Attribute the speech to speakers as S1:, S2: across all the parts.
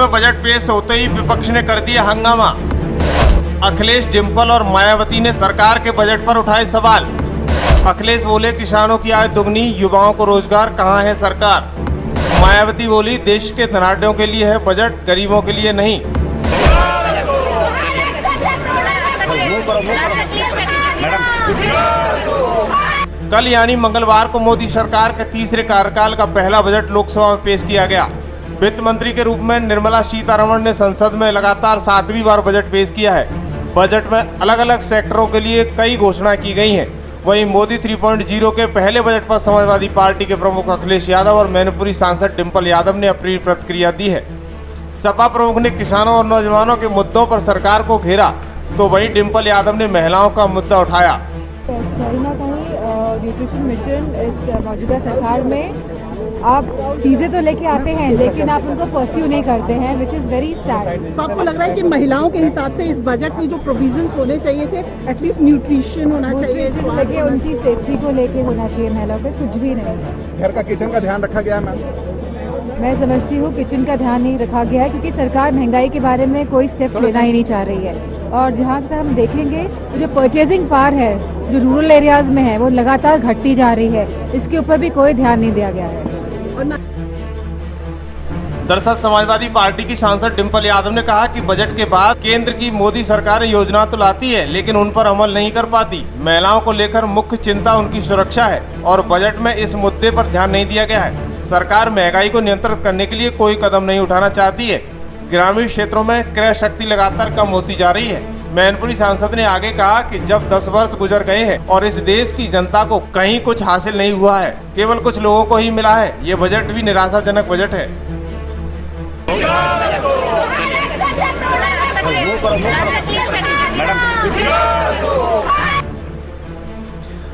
S1: में बजट पेश होते ही विपक्ष ने कर दिया हंगामा। अखिलेश, डिंपल और मायावती ने सरकार के बजट पर उठाए सवाल। अखिलेश बोले किसानों की आय दुगनी, युवाओं को रोजगार, कहां है सरकार। मायावती बोली देश के धनाढ्यों के लिए है बजट, गरीबों के लिए नहीं। कल यानी मंगलवार को मोदी सरकार के तीसरे कार्यकाल का पहला बजट लोकसभा में पेश किया गया। वित्त मंत्री के रूप में निर्मला सीतारमण ने संसद में लगातार 7वीं बार बजट पेश किया है। बजट में अलग अलग सेक्टरों के लिए कई घोषणाएं की गई हैं। वहीं मोदी 3.0 के पहले बजट पर समाजवादी पार्टी के प्रमुख अखिलेश यादव और मैनपुरी सांसद डिंपल यादव ने अपनी प्रतिक्रिया दी है। सपा प्रमुख ने किसानों और नौजवानों के मुद्दों पर सरकार को घेरा, तो वहीं डिंपल यादव ने महिलाओं का मुद्दा उठाया।
S2: कहीं ना कहीं न्यूट्रिशन मिशन इस मौजूदा सरकार में आप चीज़ें तो लेके आते हैं लेकिन आप उनको परस्यू नहीं करते हैं, विच इज़ वेरी सैड।
S3: तो आपको लग रहा है कि महिलाओं के हिसाब से इस बजट में जो प्रोविजंस होने चाहिए थे, एटलीस्ट न्यूट्रिशन होना चाहिए,
S2: लेके उनकी सेफ्टी को लेके होना चाहिए, महिलाओं पे कुछ भी नहीं।
S4: घर का किचन का ध्यान रखा गया है मैम?
S2: मैं समझती हूँ किचन का ध्यान नहीं रखा गया है क्योंकि सरकार महंगाई के बारे में कोई स्टेप लेना ही नहीं चाह रही है। और जहाँ तक हम देखेंगे तो जो परचेजिंग पावर है जो रूरल एरियाज में है वो लगातार घटती जा रही है, इसके ऊपर भी कोई ध्यान नहीं दिया गया है।
S1: दरअसल समाजवादी पार्टी की सांसद डिंपल यादव ने कहा कि बजट के बाद केंद्र की मोदी सरकार योजना तो लाती है लेकिन उन पर अमल नहीं कर पाती। महिलाओं को लेकर मुख्य चिंता उनकी सुरक्षा है और बजट में इस मुद्दे पर ध्यान नहीं दिया गया है। सरकार महंगाई को नियंत्रित करने के लिए कोई कदम नहीं उठाना चाहती है। ग्रामीण क्षेत्रों में क्रय शक्ति लगातार कम होती जा रही है। मैनपुरी सांसद ने आगे कहा कि जब 10 वर्ष गुजर गए हैं और इस देश की जनता को कहीं कुछ हासिल नहीं हुआ है, केवल कुछ लोगों को ही मिला है, ये बजट भी निराशाजनक बजट है।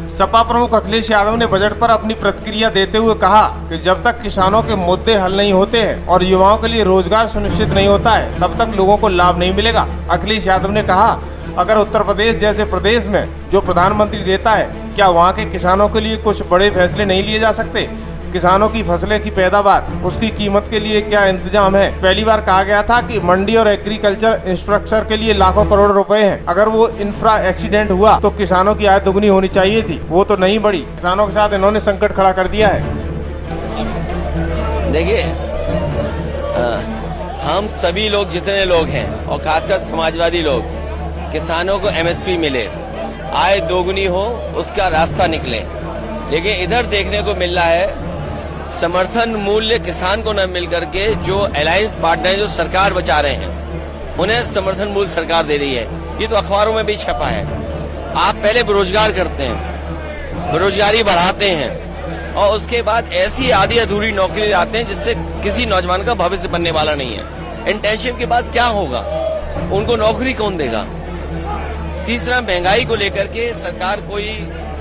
S1: सपा प्रमुख अखिलेश यादव ने बजट पर अपनी प्रतिक्रिया देते हुए कहा कि जब तक किसानों के मुद्दे हल नहीं होते हैं और युवाओं के लिए रोजगार सुनिश्चित नहीं होता है तब तक लोगों को लाभ नहीं मिलेगा। अखिलेश यादव ने कहा अगर उत्तर प्रदेश जैसे प्रदेश में जो प्रधानमंत्री देता है, क्या वहां के किसानों के लिए कुछ बड़े फैसले नहीं लिए जा सकते। किसानों की फसलें की पैदावार, उसकी कीमत के लिए क्या इंतजाम है। पहली बार कहा गया था कि मंडी और एग्रीकल्चर इंफ्रास्ट्रक्चर के लिए लाखों करोड़ रुपए हैं। अगर वो इंफ्रा एक्सीडेंट हुआ तो किसानों की आय दुगनी होनी चाहिए थी, वो तो नहीं बढ़ी। किसानों के साथ इन्होंने संकट खड़ा कर दिया है।
S5: देखिए, हम सभी लोग जितने लोग हैं और खासकर समाजवादी लोग, किसानों को MSP मिले, आय दोगुनी हो, उसका रास्ता निकले। लेकिन इधर देखने को मिल रहा है समर्थन मूल्य किसान को न मिल करके जो अलायंस पार्टनर जो सरकार बचा रहे हैं उन्हें समर्थन मूल्य सरकार दे रही है। ये तो अखबारों में भी छपा है। आप पहले बेरोजगार करते हैं, बेरोजगारी बढ़ाते हैं और उसके बाद ऐसी आधी अधूरी नौकरी लाते हैं जिससे किसी नौजवान का भविष्य बनने वाला नहीं है। इंटर्नशिप के बाद क्या होगा, उनको नौकरी कौन देगा। तीसरा, महंगाई को लेकर के सरकार कोई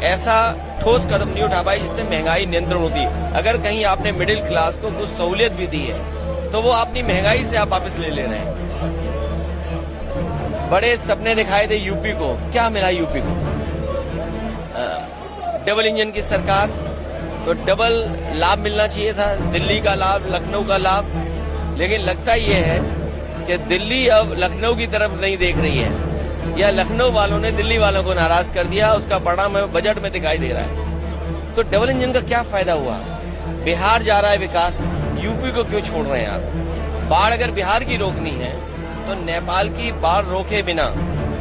S5: ऐसा ठोस कदम नहीं उठा पाई जिससे महंगाई नियंत्रण होती। अगर कहीं आपने मिडिल क्लास को कुछ सहूलियत भी दी है तो वो अपनी महंगाई से आप वापस ले रहे हैं। बड़े सपने दिखाए थे यूपी को, क्या मिला यूपी को। डबल इंजन की सरकार, तो डबल लाभ मिलना चाहिए था, दिल्ली का लाभ, लखनऊ का लाभ। लेकिन लगता ये है कि दिल्ली अब लखनऊ की तरफ नहीं देख रही है या लखनऊ वालों ने दिल्ली वालों को नाराज कर दिया। उसका परिणाम बजट में दिखाई दे रहा है। तो डबल इंजन का क्या फायदा हुआ। बिहार जा रहा है विकास, यूपी को क्यों छोड़ रहे हैं आप। बाढ़ अगर बिहार की रोकनी है तो नेपाल की बाढ़ रोके बिना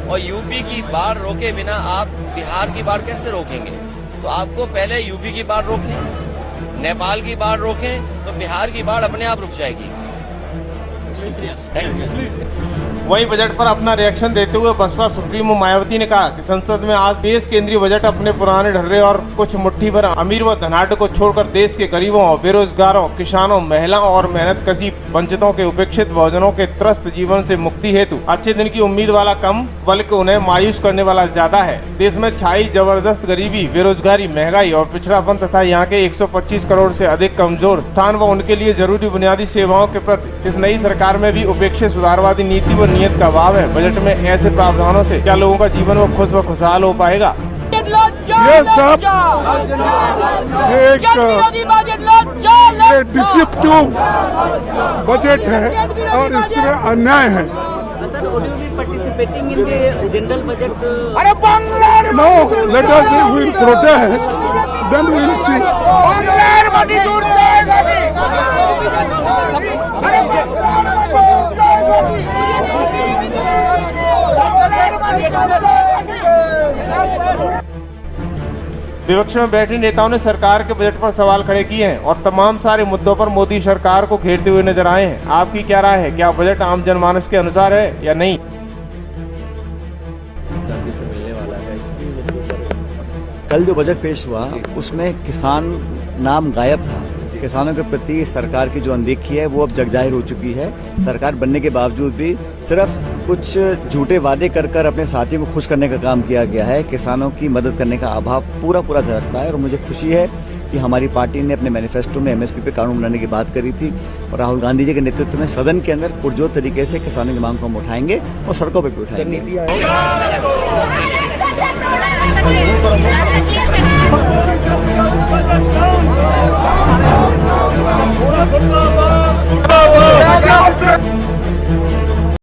S5: और यूपी की बाढ़ रोके बिना आप बिहार की बाढ़ कैसे रोकेंगे। तो आपको पहले यूपी की बाढ़ रोकें, नेपाल की बाढ़ रोकें, तो बिहार की बाढ़ अपने आप रुक जाएगी।
S1: वहीं बजट पर अपना रिएक्शन देते हुए बसपा सुप्रीमो मायावती ने कहा कि संसद में आज पेश केंद्रीय बजट अपने पुराने ढर्रे और कुछ मुट्ठी भर अमीर व धनाढ्य को छोड़कर देश के गरीबों, बेरोजगारों, किसानों, महिलाओं और मेहनत कशी वंचितों के उपेक्षित बहुजनों के त्रस्त जीवन से मुक्ति हेतु अच्छे दिन की उम्मीद वाला कम बल्कि उन्हें मायूस करने वाला ज्यादा है। देश में छाई जबरदस्त गरीबी, बेरोजगारी, महंगाई और पिछड़ापन तथा यहाँ के 125 करोड़ से अधिक कमजोर स्थान व उनके लिए जरूरी बुनियादी सेवाओं के प्रति इस नई सरकार में भी उपेक्षित सुधारवादी नीति व नियत का अभाव है। बजट में ऐसे प्रावधानों से क्या लोगों का जीवन व खुश व खुशहाल हो पाएगा।
S4: ये सब एक डिसिप्टिव बजट है और इसमें अन्याय है।
S6: Sir, would you be participating in the general budget?
S4: No, let us say we will protest, then we will see.
S1: विपक्ष में बैठे नेताओं ने सरकार के बजट पर सवाल खड़े किए हैं और तमाम सारे मुद्दों पर मोदी सरकार को घेरते हुए नजर आए हैं। आपकी क्या राय है? क्या बजट आम जनमानस के अनुसार है या नहीं?
S7: कल जो बजट पेश हुआ उसमें किसान नाम गायब था। किसानों के प्रति सरकार की जो अनदेखी है वो अब जगजाहिर हो चुकी है। सरकार बनने के बावजूद भी सिर्फ कुछ झूठे वादे कर कर अपने साथियों को खुश करने का काम किया गया है। किसानों की मदद करने का अभाव पूरा झलकता है और मुझे खुशी है कि हमारी पार्टी ने अपने मैनिफेस्टो में एमएसपी पे कानून बनाने की बात करी थी और राहुल गांधी जी के नेतृत्व में सदन के अंदर पुरजोर तरीके से किसानों की मांग को हम उठाएंगे और सड़कों पर भी उठाएंगे।